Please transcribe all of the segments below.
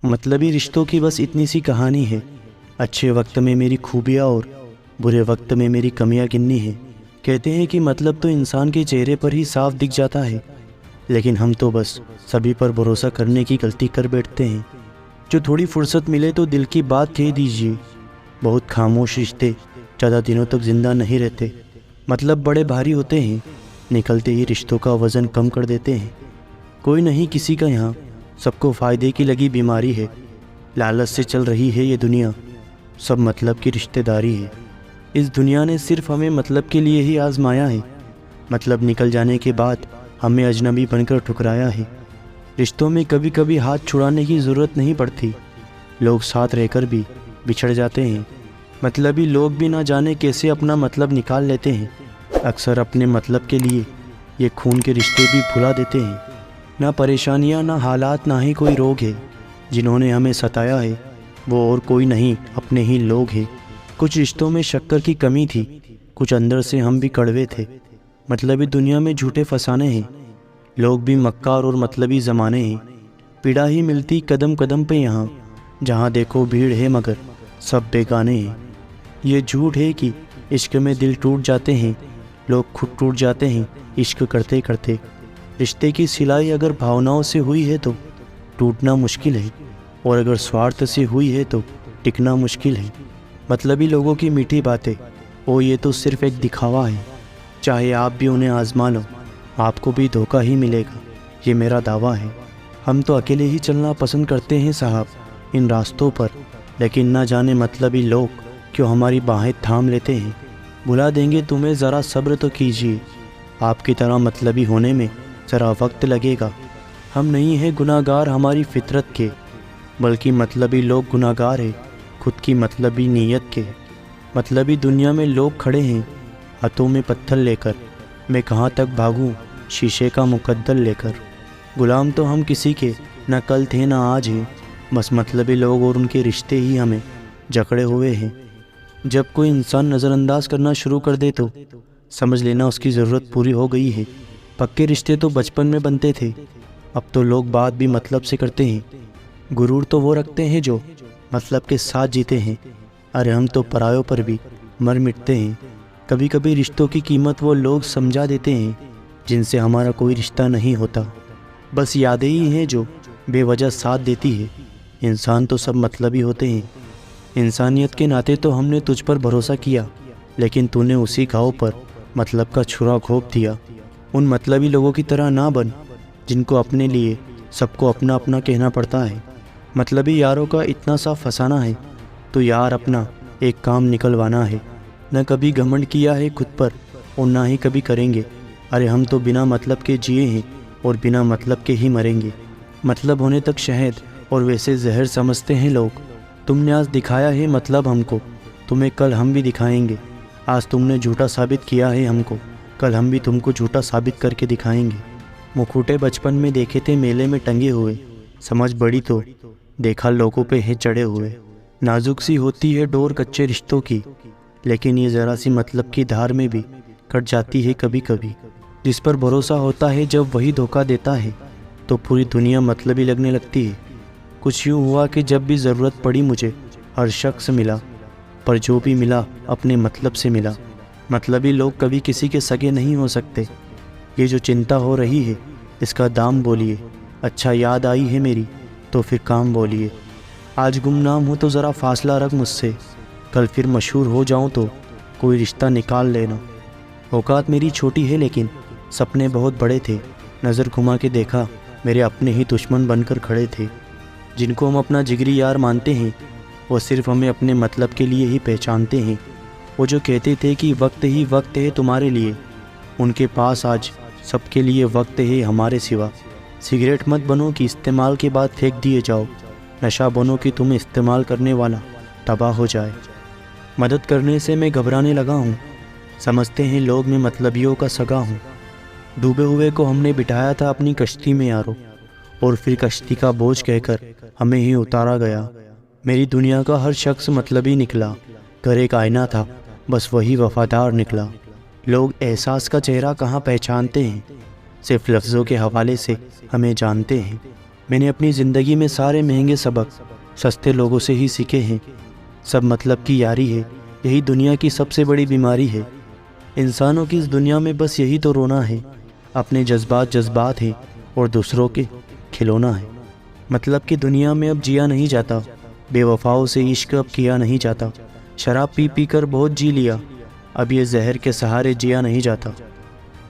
मतलबी रिश्तों की बस इतनी सी कहानी है। अच्छे वक्त में मेरी खूबियाँ और बुरे वक्त में मेरी कमियाँ गिननी है। कहते हैं कि मतलब तो इंसान के चेहरे पर ही साफ दिख जाता है, लेकिन हम तो बस सभी पर भरोसा करने की गलती कर बैठते हैं। जो थोड़ी फुर्सत मिले तो दिल की बात कह दीजिए। बहुत खामोश रिश्ते ज़्यादा दिनों तक जिंदा नहीं रहते। मतलब बड़े भारी होते हैं, निकलते ही रिश्तों का वज़न कम कर देते हैं। कोई नहीं किसी का यहाँ, सबको फ़ायदे की लगी बीमारी है। लालच से चल रही है ये दुनिया, सब मतलब की रिश्तेदारी है। इस दुनिया ने सिर्फ हमें मतलब के लिए ही आजमाया है। मतलब निकल जाने के बाद हमें अजनबी बनकर ठुकराया है। रिश्तों में कभी कभी हाथ छुड़ाने की ज़रूरत नहीं पड़ती, लोग साथ रहकर भी बिछड़ जाते हैं। मतलबी लोग भी ना जाने कैसे अपना मतलब निकाल लेते हैं। अक्सर अपने मतलब के लिए ये खून के रिश्ते भी भुला देते हैं। ना परेशानियाँ, ना हालात, ना ही कोई रोग है। जिन्होंने हमें सताया है वो और कोई नहीं, अपने ही लोग हैं। कुछ रिश्तों में शक्कर की कमी थी, कुछ अंदर से हम भी कड़वे थे। मतलबी दुनिया में झूठे फसाने हैं, लोग भी मक्कार और मतलबी ज़माने हैं। पीड़ा ही मिलती कदम कदम पे यहाँ, जहाँ देखो भीड़ है मगर सब बेगाने हैं। ये झूठ है कि इश्क में दिल टूट जाते हैं, लोग खुद टूट जाते हैं इश्क करते करते। रिश्ते की सिलाई अगर भावनाओं से हुई है तो टूटना मुश्किल है, और अगर स्वार्थ से हुई है तो टिकना मुश्किल है। मतलबी लोगों की मीठी बातें, ओ ये तो सिर्फ एक दिखावा है। चाहे आप भी उन्हें आजमा लो, आपको भी धोखा ही मिलेगा, ये मेरा दावा है। हम तो अकेले ही चलना पसंद करते हैं साहब इन रास्तों पर, लेकिन ना जाने मतलबी लोग क्यों हमारी बाहें थाम लेते हैं। बुला देंगे तुम्हें, ज़रा सब्र तो कीजिए, आपकी तरह मतलबी होने में ज़रा वक्त लगेगा। हम नहीं हैं गुनाहगार हमारी फितरत के, बल्कि मतलबी लोग गुनाहगार हैं खुद की मतलबी नीयत के। मतलबी दुनिया में लोग खड़े हैं हाथों में पत्थर लेकर, मैं कहाँ तक भागूं शीशे का मुकद्दर लेकर। गुलाम तो हम किसी के न कल थे न आज हैं, बस मतलबी लोग और उनके रिश्ते ही हमें जकड़े हुए हैं। जब कोई इंसान नज़रअंदाज करना शुरू कर दे तो समझ लेना उसकी ज़रूरत पूरी हो गई है। पक्के रिश्ते तो बचपन में बनते थे, अब तो लोग बात भी मतलब से करते हैं। गुरूर तो वो रखते हैं जो मतलब के साथ जीते हैं। अरे हम तो परायों पर भी मर मिटते हैं। कभी कभी रिश्तों की कीमत वो लोग समझा देते हैं जिनसे हमारा कोई रिश्ता नहीं होता, बस यादें ही हैं जो बेवजह साथ देती है। इंसान तो सब मतलबी होते हैं, इंसानियत के नाते तो हमने तुझ पर भरोसा किया, लेकिन तूने उसी घाव पर मतलब का छुरा घोंप दिया। उन मतलबी लोगों की तरह ना बन जिनको अपने लिए सबको अपना अपना कहना पड़ता है। मतलबी यारों का इतना सा फसाना है तो यार अपना एक काम निकलवाना है। न कभी घमंड किया है खुद पर और ना ही कभी करेंगे। अरे हम तो बिना मतलब के जिए हैं और बिना मतलब के ही मरेंगे। मतलब होने तक शहद और वैसे जहर समझते हैं लोग। तुमने आज दिखाया है मतलब हमको, तुम्हें कल हम भी दिखाएंगे। आज तुमने झूठा साबित किया है हमको, कल हम भी तुमको झूठा साबित करके दिखाएंगे। मुखौटे बचपन में देखे थे मेले में टंगे हुए, समझ बड़ी तो देखा लोगों पे है चढ़े हुए। नाजुक सी होती है डोर कच्चे रिश्तों की, लेकिन ये ज़रा सी मतलब की धार में भी कट जाती है कभी कभी। जिस पर भरोसा होता है जब वही धोखा देता है तो पूरी दुनिया मतलबी लगने लगती है। कुछ यूँ हुआ कि जब भी ज़रूरत पड़ी मुझे हर शख्स मिला, पर जो भी मिला अपने मतलब से मिला। मतलबी लोग कभी किसी के सगे नहीं हो सकते। ये जो चिंता हो रही है इसका दाम बोलिए। अच्छा याद आई है मेरी तो फिर काम बोलिए। आज गुमनाम हूँ तो ज़रा फासला रख मुझसे, कल फिर मशहूर हो जाऊँ तो कोई रिश्ता निकाल लेना। औकात मेरी छोटी है लेकिन सपने बहुत बड़े थे। नज़र घुमा के देखा मेरे अपने ही दुश्मन बनकर खड़े थे। जिनको हम अपना जिगरी यार मानते हैं वो सिर्फ हमें अपने मतलब के लिए ही पहचानते हैं। वो जो कहते थे कि वक्त ही वक्त है तुम्हारे लिए, उनके पास आज सबके लिए वक्त है हमारे सिवा। सिगरेट मत बनो कि इस्तेमाल के बाद फेंक दिए जाओ, नशा बनो कि तुम्हें इस्तेमाल करने वाला तबाह हो जाए। मदद करने से मैं घबराने लगा हूँ, समझते हैं लोग मैं मतलबियों का सगा हूँ। डूबे हुए को हमने बिठाया था अपनी कश्ती में यारो, और फिर कश्ती का बोझ कहकर हमें ही उतारा गया। मेरी दुनिया का हर शख्स मतलबी निकला, घर एक आईना था बस वही वफादार निकला। लोग एहसास का चेहरा कहाँ पहचानते हैं, सिर्फ लफ्ज़ों के हवाले से हमें जानते हैं। मैंने अपनी ज़िंदगी में सारे महंगे सबक सस्ते लोगों से ही सीखे हैं। सब मतलब की यारी है, यही दुनिया की सबसे बड़ी बीमारी है। इंसानों की इस दुनिया में बस यही तो रोना है। अपने जज्बात हैं और दूसरों के खिलौना है। मतलब कि दुनिया में अब जिया नहीं जाता, बेवफाओं से इश्क अब किया नहीं जाता। शराब पी पी कर बहुत जी लिया, अब ये जहर के सहारे जिया नहीं जाता।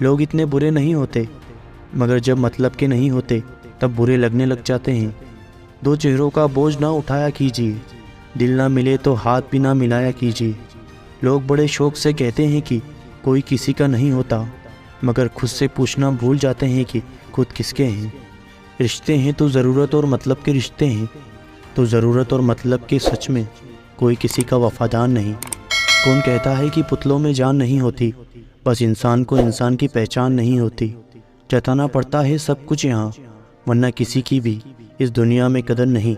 लोग इतने बुरे नहीं होते, मगर जब मतलब के नहीं होते तब बुरे लगने लग जाते हैं। दो चेहरों का बोझ ना उठाया कीजिए, दिल ना मिले तो हाथ भी ना मिलाया कीजिए। लोग बड़े शौक से कहते हैं कि कोई किसी का नहीं होता, मगर खुद से पूछना भूल जाते हैं कि खुद किसके हैं। रिश्ते हैं तो ज़रूरत और मतलब के रिश्ते हैं, तो ज़रूरत और मतलब के सच में कोई किसी का वफादार नहीं। कौन कहता है कि पुतलों में जान नहीं होती, बस इंसान को इंसान की पहचान नहीं होती। जताना पड़ता है सब कुछ यहाँ, वरना किसी की भी इस दुनिया में कदर नहीं।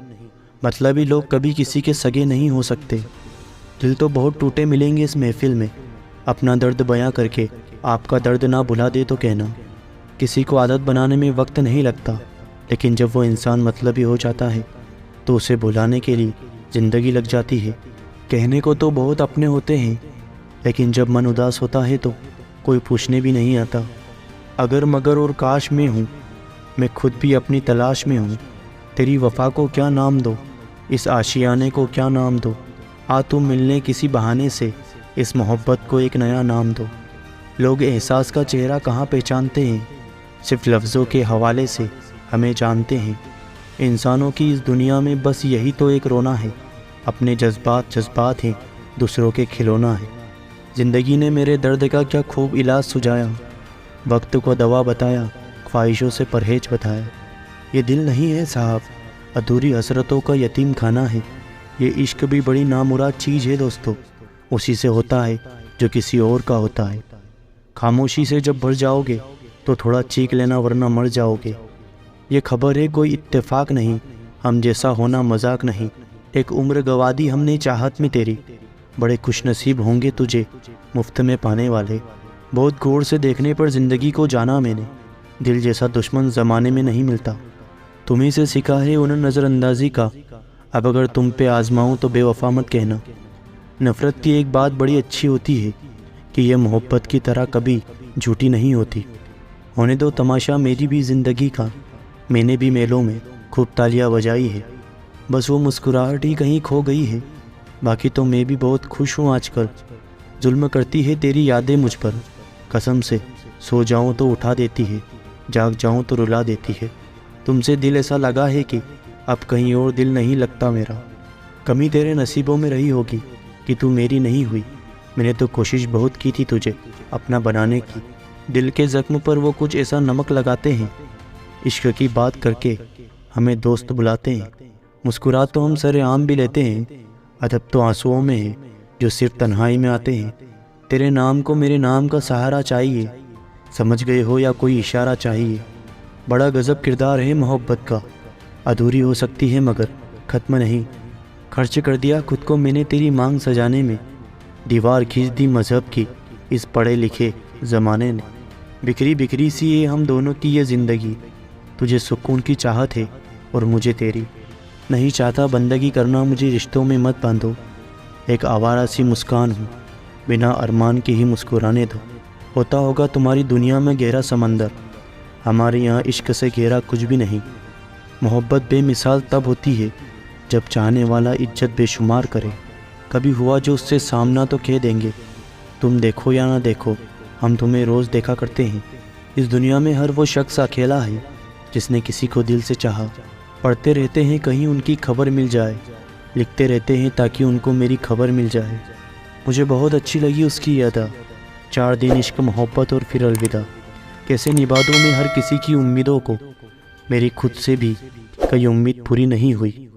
मतलबी लोग कभी किसी के सगे नहीं हो सकते। दिल तो बहुत टूटे मिलेंगे इस महफिल में, अपना दर्द बयां करके आपका दर्द ना भुला दे तो कहना। किसी को आदत बनाने में वक्त नहीं लगता, लेकिन जब वो इंसान मतलबी हो जाता है तो उसे भुलाने के लिए ज़िंदगी लग जाती है। कहने को तो बहुत अपने होते हैं, लेकिन जब मन उदास होता है तो कोई पूछने भी नहीं आता। अगर मगर और काश में हूँ, मैं खुद भी अपनी तलाश में हूँ। तेरी वफ़ा को क्या नाम दो, इस आशियाने को क्या नाम दो। आ तुम मिलने किसी बहाने से, इस मोहब्बत को एक नया नाम दो। लोग एहसास का चेहरा कहाँ पहचानते हैं, सिर्फ लफ्ज़ों के हवाले से हमें जानते हैं। इंसानों की इस दुनिया में बस यही तो एक रोना है। अपने जज्बात हैं, दूसरों के खिलौना है। ज़िंदगी ने मेरे दर्द का क्या खूब इलाज सुझाया, वक्त को दवा बताया, ख्वाहिशों से परहेज बताया। ये दिल नहीं है साहब, अधूरी हसरतों का यतीम खाना है। ये इश्क भी बड़ी नामुराद चीज़ है दोस्तों, उसी से होता है जो किसी और का होता है। खामोशी से जब भर जाओगे तो थोड़ा चीख लेना, वरना मर जाओगे। ये खबर है कोई इत्तेफाक नहीं, हम जैसा होना मजाक नहीं। एक उम्र गवा दी हमने चाहत में तेरी, बड़े खुशनसीब होंगे तुझे मुफ्त में पाने वाले। बहुत गौर से देखने पर ज़िंदगी को जाना मैंने, दिल जैसा दुश्मन ज़माने में नहीं मिलता। तुम्ही से सीखा है उन्हें नज़रअंदाजी का, अब अगर तुम पे आजमाऊँ तो बेवफा मत कहना। नफ़रत की एक बात बड़ी अच्छी होती है कि यह मोहब्बत की तरह कभी झूठी नहीं होती। होने दो तमाशा मेरी भी ज़िंदगी का, मैंने भी मेलों में खूब तालियां बजाई है। बस वो मुस्कुराहट ही कहीं खो गई है, बाकी तो मैं भी बहुत खुश हूँ आजकल। जुल्म करती है तेरी यादें मुझ पर, कसम से सो जाऊँ तो उठा देती है, जाग जाऊँ तो रुला देती है। तुमसे दिल ऐसा लगा है कि अब कहीं और दिल नहीं लगता मेरा। कमी तेरे नसीबों में रही होगी कि तू मेरी नहीं हुई। मैंने तो कोशिश बहुत की थी तुझे अपना बनाने की। दिल के ज़ख्म पर वो कुछ ऐसा नमक लगाते हैं, इश्क की बात करके हमें दोस्त बुलाते हैं। मुस्कुरा तो हम सरेआम भी लेते हैं, अदब तो आंसुओं में है जो सिर्फ तन्हाई में आते हैं। तेरे नाम को मेरे नाम का सहारा चाहिए, समझ गए हो या कोई इशारा चाहिए। बड़ा गज़ब किरदार है मोहब्बत का, अधूरी हो सकती है मगर ख़त्म नहीं। खर्च कर दिया खुद को मैंने तेरी मांग सजाने में, दीवार खींच दी मज़हब की इस पढ़े लिखे ज़माने ने। बिखरी बिखरी सी है हम दोनों की ये ज़िंदगी, तुझे सुकून की चाहत है और मुझे तेरी। नहीं चाहता बंदगी करना, मुझे रिश्तों में मत बांधो। एक आवारा सी मुस्कान हूँ, बिना अरमान के ही मुस्कुराने दो। होता होगा तुम्हारी दुनिया में गहरा समंदर, हमारे यहाँ इश्क से गहरा कुछ भी नहीं। मोहब्बत बेमिसाल तब होती है जब चाहने वाला इज्जत बेशुमार करे। कभी हुआ जो उससे सामना तो कह देंगे, तुम देखो या ना देखो हम तुम्हें रोज़ देखा करते हैं। इस दुनिया में हर वो शख्स अकेला है जिसने किसी को दिल से चाहा। पढ़ते रहते हैं कहीं उनकी खबर मिल जाए, लिखते रहते हैं ताकि उनको मेरी खबर मिल जाए। मुझे बहुत अच्छी लगी उसकी अदा, 4 दिन इश्क मोहब्बत और फिर अलविदा। कैसे निभा दूँ मैं हर किसी की उम्मीदों को, मेरी खुद से भी कई उम्मीद पूरी नहीं हुई।